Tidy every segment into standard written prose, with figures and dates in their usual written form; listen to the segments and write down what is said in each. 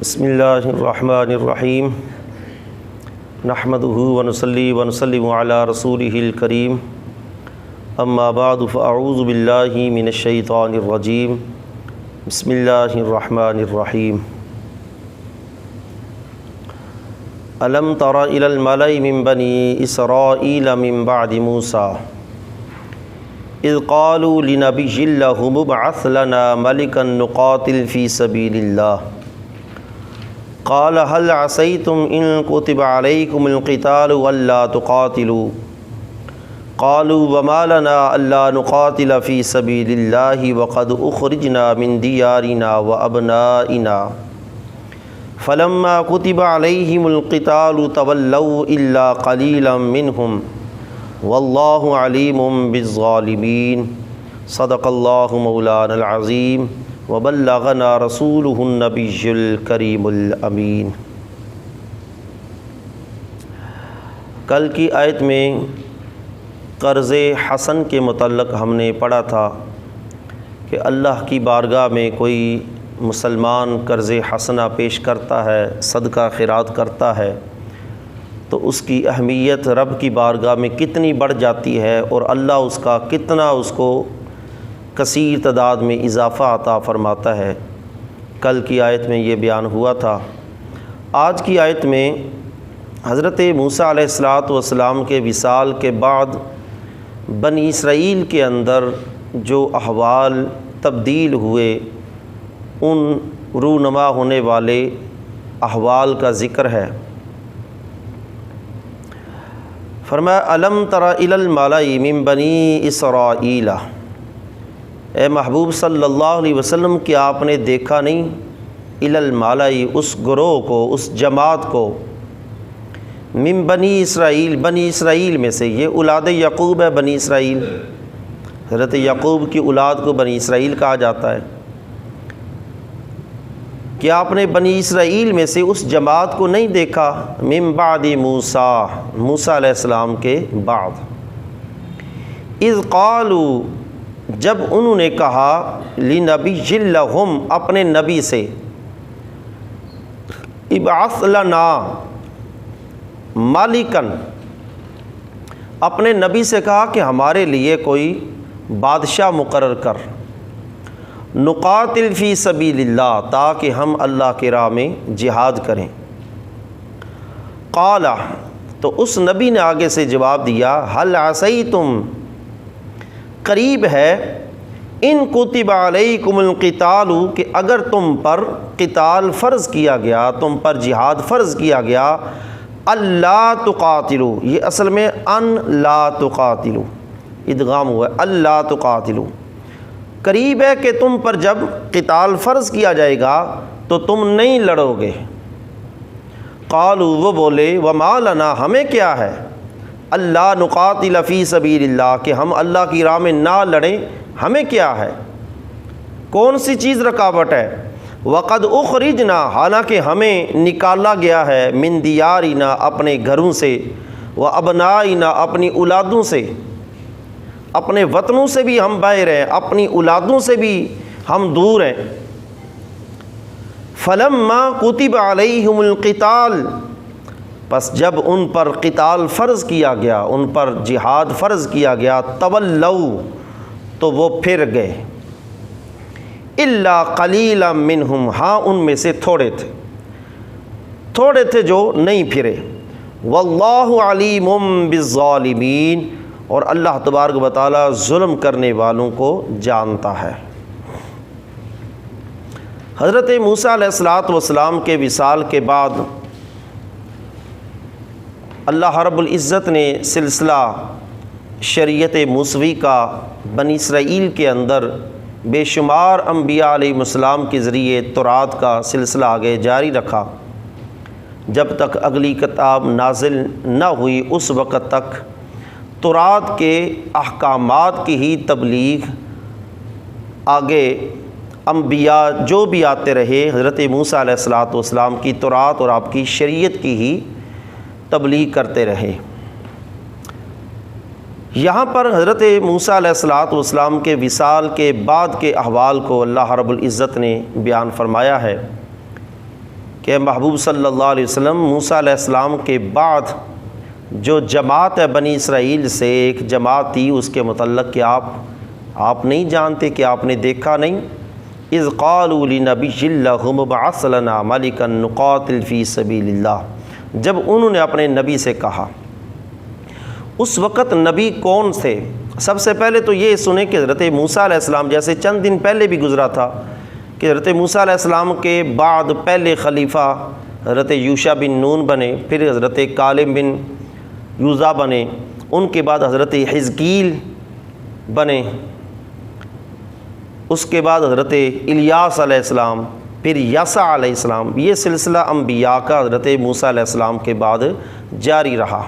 بسم اللہ الرحمن الرحیم نحمدہ ونصلی ونسلم علی رسولہ الکریم اما بعد فاعوذ باللہ من الشیطان الرجیم بسم اللہ الرحمن الرحیم الم تر الی الملأ من بنی اسرائیل من بعد موسیٰ اذ قالوا لنبی لہ مبعث لنا ملکا نقاتل فی سبیل اللہ قال هل عصيتم إن كتب عليكم القتال ألا تقاتلوا قالوا وما لنا ألا نقاتل في سبيل الله وقد أخرجنا من ديارنا وأبنائنا فلما كتب عليهم القتال تولوا إلا قليلا منهم والله عليم بالظالمين صدق الله مولانا العظيم وبلغنا رسوله النبي الكريم الامین۔ کل کی آیت میں قرض حسن کے متعلق ہم نے پڑھا تھا کہ اللہ کی بارگاہ میں کوئی مسلمان قرض حسنہ پیش کرتا ہے، صدقہ خیرات کرتا ہے تو اس کی اہمیت رب کی بارگاہ میں کتنی بڑھ جاتی ہے اور اللہ اس کا کتنا اس کو کثیر تعداد میں اضافہ عطا فرماتا ہے۔ کل کی آیت میں یہ بیان ہوا تھا۔ آج کی آیت میں حضرت موسیٰ علیہ السلام کے وصال کے بعد بنی اسرائیل کے اندر جو احوال تبدیل ہوئے، ان رونما ہونے والے احوال کا ذکر ہے۔ فرمایا الم تر الی الملأ من بنی اسرائیل، اے محبوب صلی اللہ علیہ وسلم کیا آپ نے دیکھا نہیں الی الملأ، اس گروہ کو، اس جماعت کو، من بنی اسرائیل، بنی اسرائیل میں سے، یہ اولاد یعقوب ہے بنی اسرائیل، حضرت یعقوب کی اولاد کو بنی اسرائیل کہا جاتا ہے۔ کیا آپ نے بنی اسرائیل میں سے اس جماعت کو نہیں دیکھا؟ من بعد موسیٰ، موسیٰ علیہ السلام کے بعد، اذ قالوا، جب انہوں نے کہا، لنبی لہم، اپنے نبی سے، ابعث لنا مالکن، اپنے نبی سے کہا کہ ہمارے لیے کوئی بادشاہ مقرر کر، نقاتل فی سبیل اللہ، تاکہ ہم اللہ کی راہ میں جہاد کریں۔ قال، تو اس نبی نے آگے سے جواب دیا، هل عصیتم، قریب ہے، ان کتب علیکم القتال، کہ اگر تم پر قتال فرض کیا گیا، تم پر جہاد فرض کیا گیا، اللہ تقاتلوا، یہ اصل میں ان لا تقاتلوا، ادغام ہوا ہے، اللہ تقاتلوا، قریب ہے کہ تم پر جب قتال فرض کیا جائے گا تو تم نہیں لڑو گے۔ قالوا، وہ بولے، وما لنا، ہمیں کیا ہے، اللہ نقاتل فی سبیل اللہ، کہ ہم اللہ کی راہ میں نہ لڑیں، ہمیں کیا ہے، کون سی چیز رکاوٹ ہے، وقد اخرجنا، حالانکہ ہمیں نکالا گیا ہے، من دیارنا، اپنے گھروں سے، وابنائنا، اپنی اولادوں سے، اپنے وطنوں سے بھی ہم باہر ہیں، اپنی اولادوں سے بھی ہم دور ہیں۔ فلما کتب علیہم القتال، پس جب ان پر قتال فرض کیا گیا، ان پر جہاد فرض کیا گیا، تولوا، تو وہ پھر گئے، الا قلیلا منہم، ہاں ان میں سے تھوڑے تھے جو نہیں پھرے، واللہ علیم بالظالمین، اور اللہ تبارک و تعالی ظلم کرنے والوں کو جانتا ہے۔ حضرت موسیٰ علیہ السلام کے وصال کے بعد اللہ رب العزت نے سلسلہ شریعت موسوی کا بنی اسرائیل کے اندر بے شمار انبیاء علیہ السلام کے ذریعے تورات کا سلسلہ آگے جاری رکھا، جب تک اگلی کتاب نازل نہ ہوئی اس وقت تک تورات کے احکامات کی ہی تبلیغ آگے انبیاء جو بھی آتے رہے، حضرت موسیٰ علیہ السلام کی تورات اور آپ کی شریعت کی ہی تبلیغ کرتے رہے۔ یہاں پر حضرت موسیٰ علیہ السلام کے وصال کے بعد کے احوال کو اللہ رب العزت نے بیان فرمایا ہے کہ محبوب صلی اللہ علیہ وسلم موسیٰ علیہ السلام کے بعد جو جماعت ہے بنی اسرائیل سے ایک جماعت تھی، اس کے متعلق کہ آپ نہیں جانتے، کہ آپ نے دیکھا نہیں؟ اذ قالوا لنبی لہم ابعث لنا ملکا نقاتل فی سبیل اللہ، جب انہوں نے اپنے نبی سے کہا۔ اس وقت نبی کون تھے؟ سب سے پہلے تو یہ سنیں کہ حضرت موسیٰ علیہ السلام، جیسے چند دن پہلے بھی گزرا تھا کہ حضرت موسیٰ علیہ السلام کے بعد پہلے خلیفہ حضرت یوشع بن نون بنے، پھر حضرت کالب بن یوزا بنے، ان کے بعد حضرت حزقیل بنے، اس کے بعد حضرت الیاس علیہ السلام، پھر یسع علیہ السلام۔ یہ سلسلہ انبیاء کا حضرت موسیٰ علیہ السلام کے بعد جاری رہا۔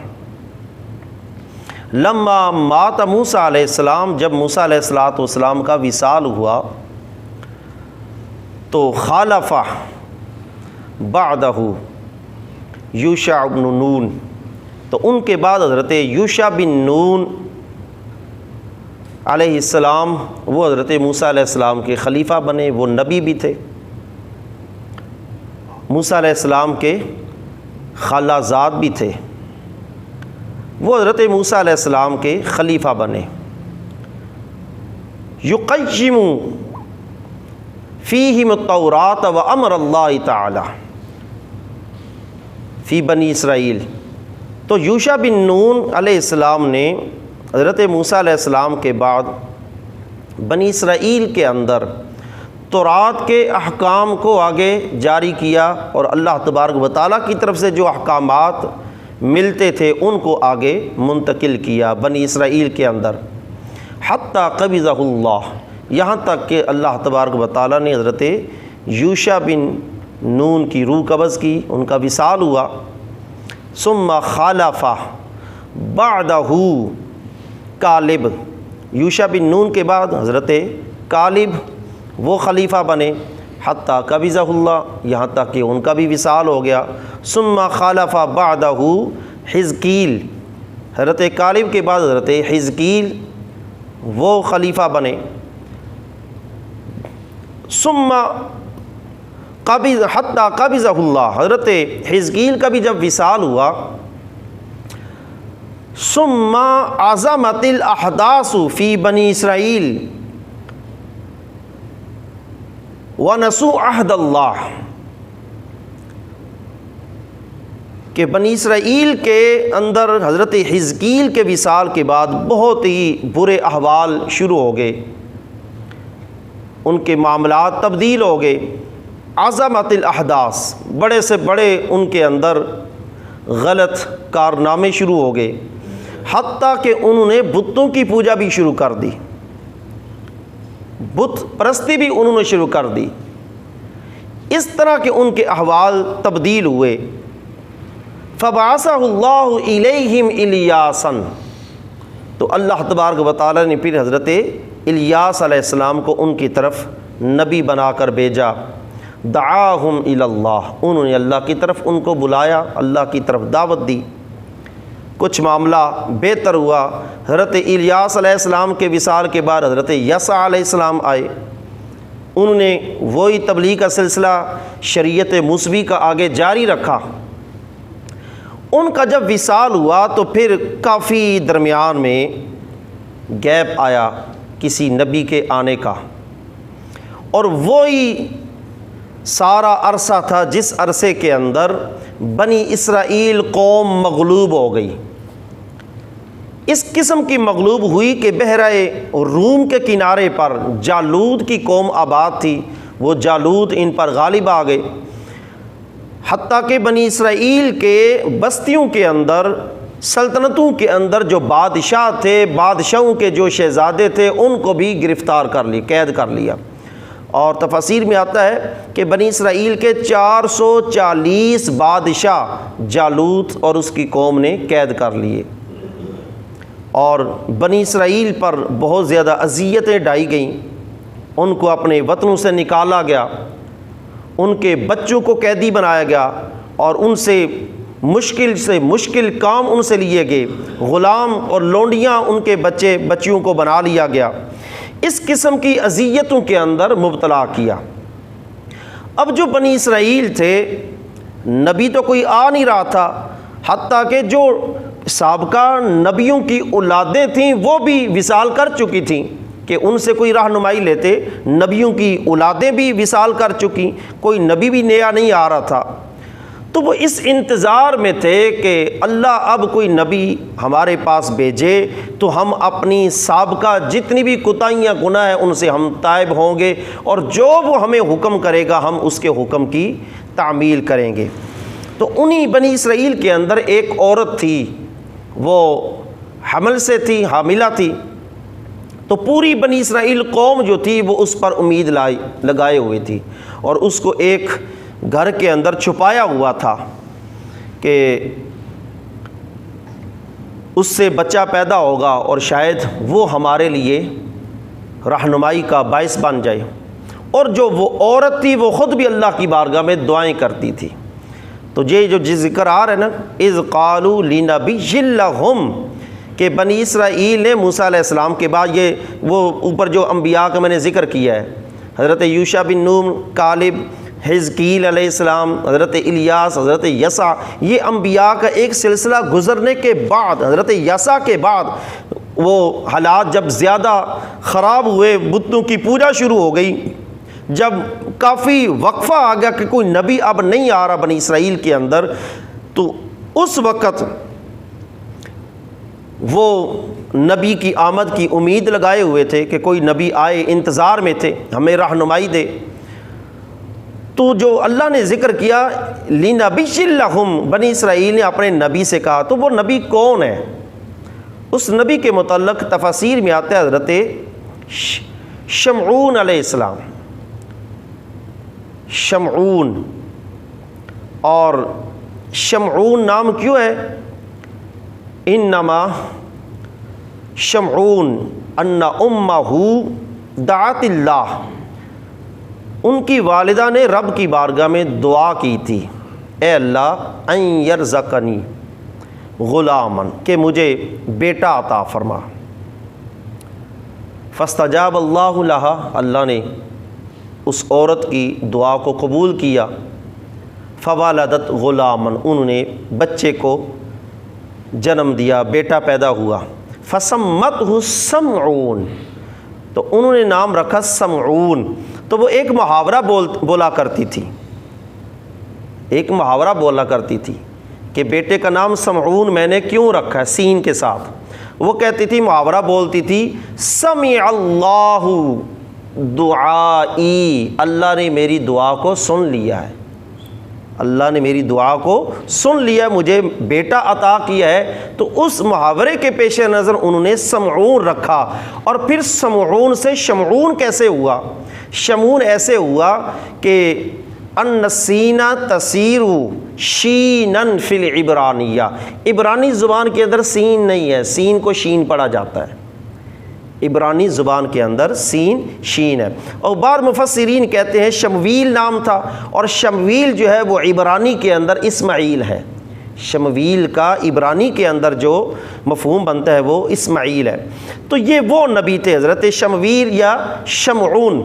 لما مات موسیٰ علیہ السلام، جب موسیٰ علیہ السلام کا وصال ہوا تو خالفہ بعدہ یوشع بن نون، تو ان کے بعد حضرت یوشع بن نون علیہ السلام وہ حضرت موسیٰ علیہ السلام کے خلیفہ بنے۔ وہ نبی بھی تھے، موسیٰ علیہ السلام کے خالہ زاد بھی تھے، وہ حضرت موسیٰ علیہ السلام کے خلیفہ بنے۔ یقیم فیہم التوراۃ و امر اللہ تعالی فی بنی اسرائیل۔ تو یوشع بن نون علیہ السلام نے حضرت موسیٰ علیہ السلام کے بعد بنی اسرائیل کے اندر تورات کے احکام کو آگے جاری کیا، اور اللہ تبارک و تعالیٰ کی طرف سے جو احکامات ملتے تھے ان کو آگے منتقل کیا بنی اسرائیل کے اندر، حتیٰ قبضہ اللہ، یہاں تک کہ اللہ تبارک و تعالیٰ نے حضرت یوشع بن نون کی روح قبض کی، ان کا وصال ہوا۔ ثم خالفہ بعدہ کالب، یوشع بن نون کے بعد حضرت کالب وہ خلیفہ بنے، حتیٰ قبضہ اللہ، یہاں تک کہ ان کا بھی وصال ہو گیا۔ ثم خالفہ بعدہ حزقیل، حضرت کالب کے بعد حضرت حزقیل وہ خلیفہ بنے۔ ثم قبض حتیٰ قبضہ اللہ، حضرت حزقیل کا بھی جب وصال ہوا، ثم عظمت الاحداث فی بنی اسرائیل ونسوا عہد اللہ، کہ بنی اسرائیل کے اندر حضرت حزقیل کے وصال کے بعد بہت ہی برے احوال شروع ہو گئے، ان کے معاملات تبدیل ہو گئے۔ عظمت الاحداث، بڑے سے بڑے ان کے اندر غلط کارنامے شروع ہو گئے، حتیٰ کہ انہوں نے بتوں کی پوجا بھی شروع کر دی، بت پرستی بھی انہوں نے شروع کر دی۔ اس طرح کے ان کے احوال تبدیل ہوئے۔ فبعثہ اللہ الیہم الیاسا، تو اللہ تبارک و تعالیٰ نے پھر حضرت الیاس علیہ السلام کو ان کی طرف نبی بنا کر بھیجا۔ دعاہم الی اللہ، انہوں نے اللہ کی طرف ان کو بلایا، اللہ کی طرف دعوت دی۔ کچھ معاملہ بہتر ہوا، حضرت الیاس علیہ السلام کے وصال کے بعد حضرت یسع علیہ السلام آئے، انہوں نے وہی تبلیغ کا سلسلہ شریعت موسوی کا آگے جاری رکھا۔ ان کا جب وصال ہوا تو پھر کافی درمیان میں گیپ آیا کسی نبی کے آنے کا، اور وہی سارا عرصہ تھا جس عرصے کے اندر بنی اسرائیل قوم مغلوب ہو گئی۔ اس قسم کی مغلوب ہوئی کہ بحیرہ روم کے کنارے پر جالود کی قوم آباد تھی، وہ جالود ان پر غالب آ گئے، حتیٰ کہ بنی اسرائیل کے بستیوں کے اندر، سلطنتوں کے اندر جو بادشاہ تھے، بادشاہوں کے جو شہزادے تھے، ان کو بھی گرفتار کر لی، قید کر لیا۔ اور تفاسیر میں آتا ہے کہ بنی اسرائیل کے 440 بادشاہ جالوت اور اس کی قوم نے قید کر لیے، اور بنی اسرائیل پر بہت زیادہ اذیتیں ڈھائی گئیں، ان کو اپنے وطنوں سے نکالا گیا، ان کے بچوں کو قیدی بنایا گیا، اور ان سے مشکل کام ان سے لیے گئے، غلام اور لونڈیاں ان کے بچیوں کو بنا لیا گیا، اس قسم کی اذیتوں کے اندر مبتلا کیا۔ اب جو بنی اسرائیل تھے نبی تو کوئی آ نہیں رہا تھا، حتیٰ کہ جو سابقہ نبیوں کی اولادیں تھیں وہ بھی وصال کر چکی تھیں کہ ان سے کوئی رہنمائی لیتے، نبیوں کی اولادیں بھی وصال کر چکی، کوئی نبی بھی نیا نہیں آ رہا تھا۔ تو وہ اس انتظار میں تھے کہ اللہ اب کوئی نبی ہمارے پاس بھیجے تو ہم اپنی سابقہ جتنی بھی کوتاہیاں گناہ ہیں ان سے ہم تائب ہوں گے، اور جو وہ ہمیں حکم کرے گا ہم اس کے حکم کی تعمیل کریں گے۔ تو انہی بنی اسرائیل کے اندر ایک عورت تھی، وہ حمل سے تھی، حاملہ تھی، تو پوری بنی اسرائیل قوم جو تھی وہ اس پر امید لگائے ہوئے تھی، اور اس کو ایک گھر کے اندر چھپایا ہوا تھا کہ اس سے بچہ پیدا ہوگا اور شاید وہ ہمارے لیے رہنمائی کا باعث بن جائے۔ اور جو وہ عورت تھی وہ خود بھی اللہ کی بارگاہ میں دعائیں کرتی تھی۔ تو یہ جو ذکر آ رہا ہے نا، اذ قالوا لنبی لہم، کہ بنی اسرائیل نے موسیٰ علیہ السلام کے بعد یہ وہ اوپر جو انبیاء کا میں نے ذکر کیا ہے، حضرت یوشع بن نون، کالب، حزقیل علیہ السلام، حضرت الیاس، حضرت یسع، یہ انبیاء کا ایک سلسلہ گزرنے کے بعد، حضرت یسع کے بعد وہ حالات جب زیادہ خراب ہوئے، بتوں کی پوجا شروع ہو گئی، جب کافی وقفہ آ گیا کہ کوئی نبی اب نہیں آ رہا بنی اسرائیل کے اندر، تو اس وقت وہ نبی کی آمد کی امید لگائے ہوئے تھے کہ کوئی نبی آئے، انتظار میں تھے ہمیں رہنمائی دے۔ تو جو اللہ نے ذکر کیا لِنَبِيٍّ لَهُمْ، بنی اسرائیل نے اپنے نبی سے کہا، تو وہ نبی کون ہے؟ اس نبی کے متعلق تفاسیر میں آتا ہے حضرت شمعون علیہ السلام، شمعون، اور شمعون نام کیوں ہے؟ انما شمعون ان امہ دعت اللہ، ان کی والدہ نے رب کی بارگاہ میں دعا کی تھی، اے اللہ ان یرزقنی غلامن، کہ مجھے بیٹا عطا فرما۔ فاستجاب اللہ لہا، اللہ نے اس عورت کی دعا کو قبول کیا۔ فوالدت غلامن، انہوں نے بچے کو جنم دیا، بیٹا پیدا ہوا۔ فسمتہ سمعون، تو انہوں نے نام رکھا سمعون۔ تو وہ ایک محاورہ بولا کرتی تھی، ایک محاورہ بولا کرتی تھی کہ بیٹے کا نام سمعون میں نے کیوں رکھا ہے سین کے ساتھ۔ وہ کہتی تھی، محاورہ بولتی تھی، سمع اللہ دعائی، اللہ نے میری دعا کو سن لیا ہے، اللہ نے میری دعا کو سن لیا، مجھے بیٹا عطا کیا ہے۔ تو اس محاورے کے پیش نظر انہوں نے سمعون رکھا۔ اور پھر سمعون سے شمعون کیسے ہوا؟ شمعون ایسے ہوا کہ ان سینہ تسیر شینن فی العبرانیہ، عبرانی زبان کے اندر سین نہیں ہے، سین کو شین پڑھا جاتا ہے، عبرانی زبان کے اندر سین شین ہے۔ اور بعض مفسرین کہتے ہیں شمویل نام تھا، اور شمویل جو ہے وہ عبرانی کے اندر اسماعیل ہے، شمویل کا عبرانی کے اندر جو مفہوم بنتا ہے وہ اسماعیل ہے۔ تو یہ وہ نبی تھے حضرت شمویل یا شمعون۔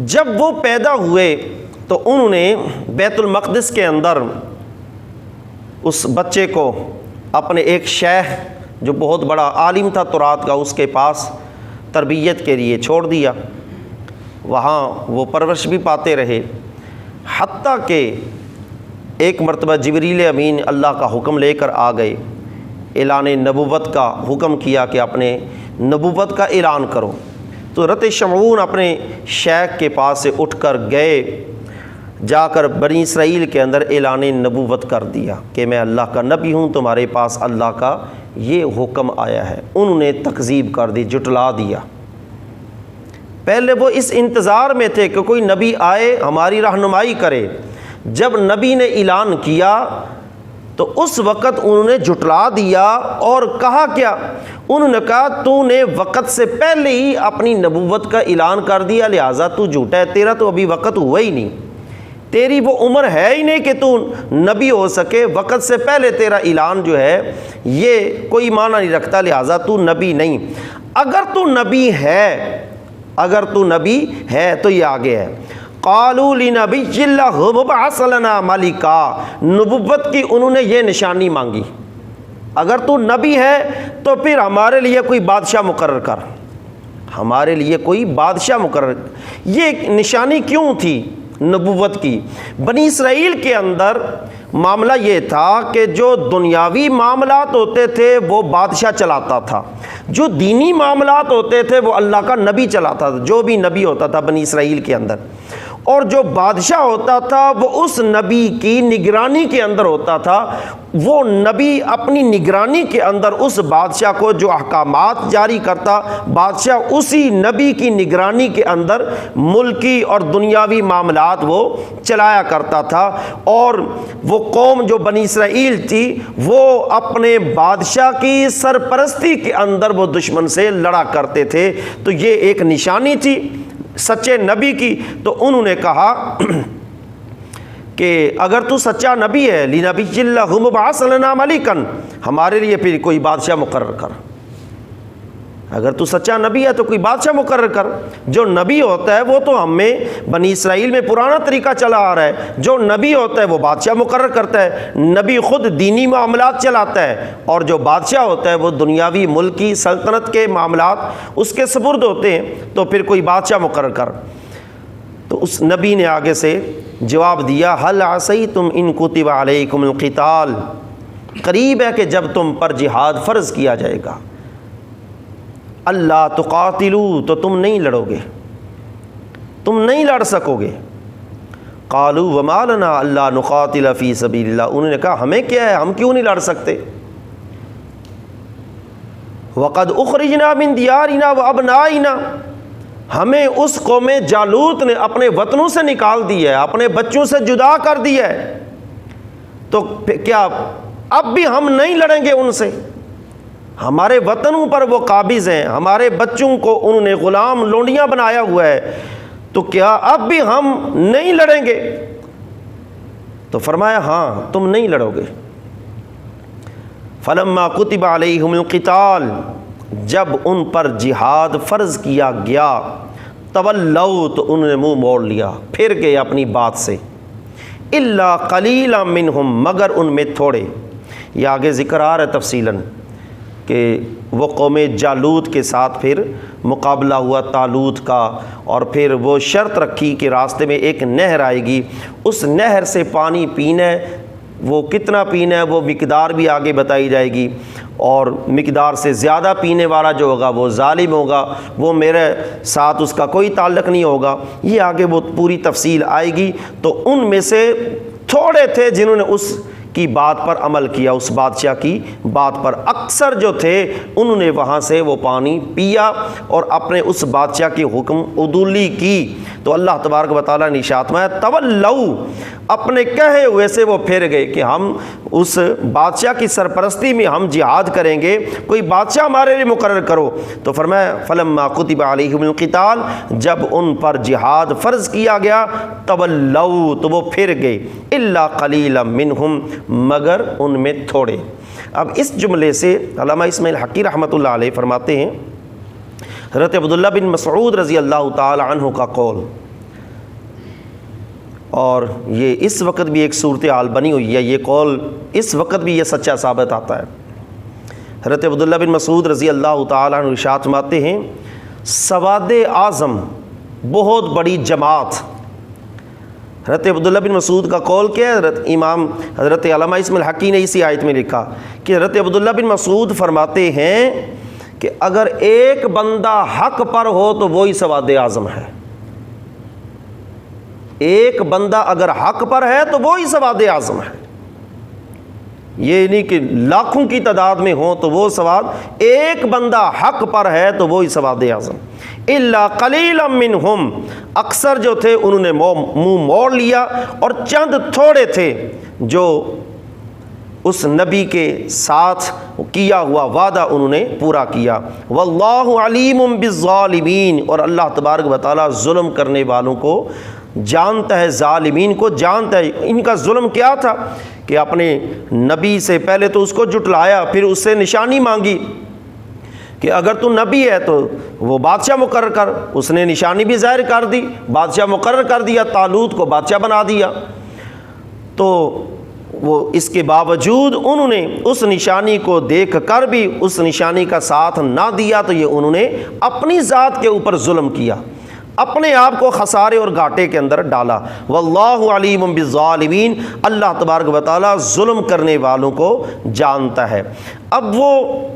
جب وہ پیدا ہوئے تو انہوں نے بیت المقدس کے اندر اس بچے کو اپنے ایک شیخ جو بہت بڑا عالم تھا تورات کا، اس کے پاس تربیت کے لیے چھوڑ دیا۔ وہاں وہ پرورش بھی پاتے رہے، حتیٰ کہ ایک مرتبہ جبریل امین اللہ کا حکم لے کر آ گئے، اعلان نبوت کا حکم کیا کہ اپنے نبوت کا اعلان کرو۔ تو حضرت شمعون اپنے شیخ کے پاس سے اٹھ کر گئے، جا کر بنی اسرائیل کے اندر اعلان نبوت کر دیا کہ میں اللہ کا نبی ہوں، تمہارے پاس اللہ کا یہ حکم آیا ہے۔ انہوں نے تکذیب کر دی، جھٹلا دیا۔ پہلے وہ اس انتظار میں تھے کہ کوئی نبی آئے ہماری رہنمائی کرے۔ جب نبی نے اعلان کیا تو اس وقت انہوں نے جھٹلا دیا اور کہا کیا؟ انہوں نے کہا تو نے وقت سے پہلے ہی اپنی نبوت کا اعلان کر دیا، لہٰذا تو جھوٹا ہے، تیرا تو ابھی وقت ہوا ہی نہیں، تیری وہ عمر ہے ہی نہیں کہ تو نبی ہو سکے، وقت سے پہلے تیرا اعلان جو ہے یہ کوئی معنی نہیں رکھتا، لہٰذا تو نبی نہیں۔ اگر تو نبی ہے، اگر تو نبی ہے تو یہ آگے ہے، قالوا لنبی اللہ مبعث لنا ملکا، نبوت کی انہوں نے یہ نشانی مانگی، اگر تو نبی ہے تو پھر ہمارے لیے کوئی بادشاہ مقرر کر، ہمارے لیے کوئی بادشاہ مقرر۔ یہ نشانی کیوں تھی نبوت کی؟ بنی اسرائیل کے اندر معاملہ یہ تھا کہ جو دنیاوی معاملات ہوتے تھے وہ بادشاہ چلاتا تھا، جو دینی معاملات ہوتے تھے وہ اللہ کا نبی چلاتا تھا، جو بھی نبی ہوتا تھا بنی اسرائیل کے اندر، اور جو بادشاہ ہوتا تھا وہ اس نبی کی نگرانی کے اندر ہوتا تھا، وہ نبی اپنی نگرانی کے اندر اس بادشاہ کو جو احکامات جاری کرتا، بادشاہ اسی نبی کی نگرانی کے اندر ملکی اور دنیاوی معاملات وہ چلایا کرتا تھا۔ اور وہ قوم جو بنی اسرائیل تھی وہ اپنے بادشاہ کی سرپرستی کے اندر وہ دشمن سے لڑا کرتے تھے، تو یہ ایک نشانی تھی سچے نبی کی۔ تو انہوں نے کہا کہ اگر تو سچا نبی ہے، لنبی اللہ مبعث لنا ملکا، ہمارے لیے پھر کوئی بادشاہ مقرر کر، اگر تو سچا نبی ہے تو کوئی بادشاہ مقرر کر۔ جو نبی ہوتا ہے وہ تو ہمیں بنی اسرائیل میں پرانا طریقہ چلا آ رہا ہے، جو نبی ہوتا ہے وہ بادشاہ مقرر کرتا ہے، نبی خود دینی معاملات چلاتا ہے، اور جو بادشاہ ہوتا ہے وہ دنیاوی ملکی سلطنت کے معاملات اس کے سپرد ہوتے ہیں، تو پھر کوئی بادشاہ مقرر کر۔ تو اس نبی نے آگے سے جواب دیا، هل عصیتم ان کتب علیکم القتال، قریب ہے کہ جب تم پر جہاد فرض کیا جائے گا، اللہ تقاتلوا، تو تم نہیں لڑو گے، تم نہیں لڑ سکو گے۔ قالوا وما لنا الا نقاتل فی سبیل اللہ، انہوں نے کہا ہمیں کیا ہے، ہم کیوں نہیں لڑ سکتے؟ وقد اخرجنا من دیارنا وابنائنا، ہمیں اس قوم جالوت نے اپنے وطنوں سے نکال دیا ہے، اپنے بچوں سے جدا کر دیا ہے، تو کیا اب بھی ہم نہیں لڑیں گے ان سے؟ ہمارے وطنوں پر وہ قابض ہیں، ہمارے بچوں کو انہوں نے غلام لونڈیاں بنایا ہوا ہے، تو کیا اب بھی ہم نہیں لڑیں گے؟ تو فرمایا ہاں تم نہیں لڑو گے۔ فلما کتب علیہم القتال، جب ان پر جہاد فرض کیا گیا، تولوا، تو انہوں نے منہ موڑ لیا، پھر گئے اپنی بات سے، الا قلیلا منہم، مگر ان میں تھوڑے۔ یہ آگے ذکر آ رہا ہے تفصیلاً کہ وہ قوم جالوت کے ساتھ پھر مقابلہ ہوا طالوت کا، اور پھر وہ شرط رکھی کہ راستے میں ایک نہر آئے گی، اس نہر سے پانی پینا ہے، وہ کتنا پینا ہے وہ مقدار بھی آگے بتائی جائے گی، اور مقدار سے زیادہ پینے والا جو ہوگا وہ ظالم ہوگا، وہ میرے ساتھ اس کا کوئی تعلق نہیں ہوگا، یہ آگے وہ پوری تفصیل آئے گی۔ تو ان میں سے تھوڑے تھے جنہوں نے اس کی بات پر عمل کیا، اس بادشاہ کی بات پر، اکثر جو تھے انہوں نے وہاں سے وہ پانی پیا اور اپنے اس بادشاہ کی حکم عدولی کی۔ تو اللہ تبارک و تعالیٰ نے ارشاد میں تولوا، اپنے کہے ہوئے سے وہ پھر گئے کہ ہم اس بادشاہ کی سرپرستی میں ہم جہاد کریں گے، کوئی بادشاہ ہمارے لیے مقرر کرو۔ تو فرمایا فلما کتب علیہم القتال، جب ان پر جہاد فرض کیا گیا، تولوا، تو وہ پھر گئے، الا قلیلا منہم، مگر ان میں تھوڑے۔ اب اس جملے سے علامہ اسماعیل حقی رحمۃ اللہ علیہ فرماتے ہیں، حضرت عبداللہ بن مسعود رضی اللہ تعالی عنہ کا قول، اور یہ اس وقت بھی ایک صورتحال بنی ہوئی ہے، یہ قول اس وقت بھی یہ سچا ثابت آتا ہے۔ حضرت عبداللہ بن مسعود رضی اللہ تعالی عنہ ارشاد فرماتے ہیں، سواد اعظم، بہت بڑی جماعت۔ حضرت عبداللہ بن مسعود کا قول کیا ہے؟ حضرت علامہ اسماعیل حقی نے اسی آیت میں لکھا کہ حضرت عبداللہ بن مسعود فرماتے ہیں کہ اگر ایک بندہ حق پر ہو تو وہی سواد اعظم ہے، ایک بندہ اگر حق پر ہے تو وہی سواد اعظم ہے، یہ نہیں کہ لاکھوں کی تعداد میں ہو تو وہ سواد، ایک بندہ حق پر ہے تو وہی سواد اعظم۔ الا قلیلا منہم، اکثر جو تھے انہوں نے منہ موڑ لیا، اور چند تھوڑے تھے جو اس نبی کے ساتھ کیا ہوا وعدہ انہوں نے پورا کیا۔ واللہ علیم بالظالمین، اور اللہ تبارک و تعالیٰ ظلم کرنے والوں کو جانتا ہے، ظالمین کو جانتا ہے۔ ان کا ظلم کیا تھا کہ اپنے نبی سے پہلے تو اس کو جھٹلایا، پھر اس سے نشانی مانگی کہ اگر تو نبی ہے تو وہ بادشاہ مقرر کر. اس نے نشانی بھی ظاہر کر دی، بادشاہ مقرر کر دیا، طالوت کو بادشاہ بنا دیا. تو وہ اس کے باوجود انہوں نے اس نشانی کو دیکھ کر بھی اس نشانی کا ساتھ نہ دیا، تو یہ انہوں نے اپنی ذات کے اوپر ظلم کیا، اپنے آپ کو خسارے اور گھاٹے کے اندر ڈالا. واللہ علیم بالظالمین، اللہ تبارک و تعالیٰ ظلم کرنے والوں کو جانتا ہے. اب وہ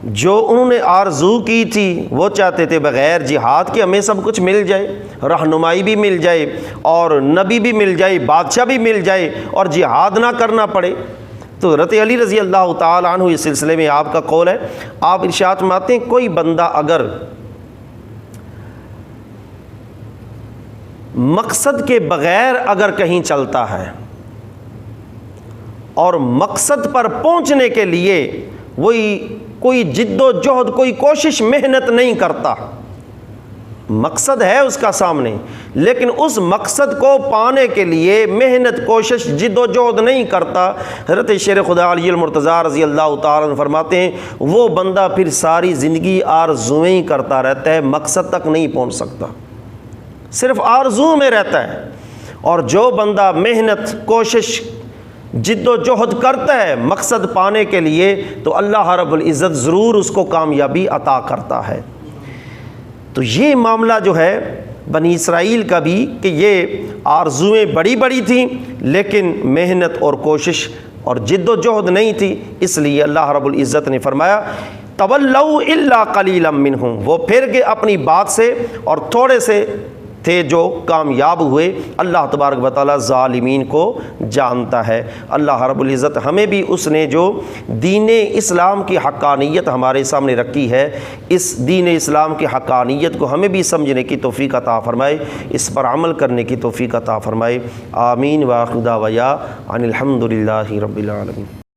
جو انہوں نے آرزو کی تھی، وہ چاہتے تھے بغیر جہاد کے ہمیں سب کچھ مل جائے، رہنمائی بھی مل جائے اور نبی بھی مل جائے، بادشاہ بھی مل جائے اور جہاد نہ کرنا پڑے. تو حضرت علی رضی اللہ تعالیٰ عنہ اس سلسلے میں آپ کا قول ہے، آپ ارشاد فرماتے ہیں کوئی بندہ اگر مقصد کے بغیر اگر کہیں چلتا ہے اور مقصد پر پہنچنے کے لیے وہی کوئی جد و جہد، کوئی کوشش، محنت نہیں کرتا، مقصد ہے اس کا سامنے لیکن اس مقصد کو پانے کے لیے محنت، کوشش، جد و جہد نہیں کرتا، حضرت شیر خدا علی المرتضیٰ رضی اللہ تعالیٰ عنہ فرماتے ہیں وہ بندہ پھر ساری زندگی آرزویں ہی کرتا رہتا ہے، مقصد تک نہیں پہنچ سکتا، صرف آرزو میں رہتا ہے. اور جو بندہ محنت، کوشش، جد و جہد کرتا ہے مقصد پانے کے لیے، تو اللہ رب العزت ضرور اس کو کامیابی عطا کرتا ہے. تو یہ معاملہ جو ہے بنی اسرائیل کا بھی کہ یہ آرزویں بڑی بڑی تھیں لیکن محنت اور کوشش اور جد و جہد نہیں تھی، اس لیے اللہ رب العزت نے فرمایا تولوا الا قلیلا منہم، وہ پھر گئے اپنی بات سے اور تھوڑے سے تھے جو کامیاب ہوئے. اللہ تبارک و تعالیٰ ظالمین کو جانتا ہے. اللہ رب العزت ہمیں بھی اس نے جو دین اسلام کی حقانیت ہمارے سامنے رکھی ہے، اس دین اسلام کی حقانیت کو ہمیں بھی سمجھنے کی توفیق عطا فرمائے، اس پر عمل کرنے کی توفیق عطا فرمائے. آمین. وآخر دعوانا ان الحمد للہ رب العالمین.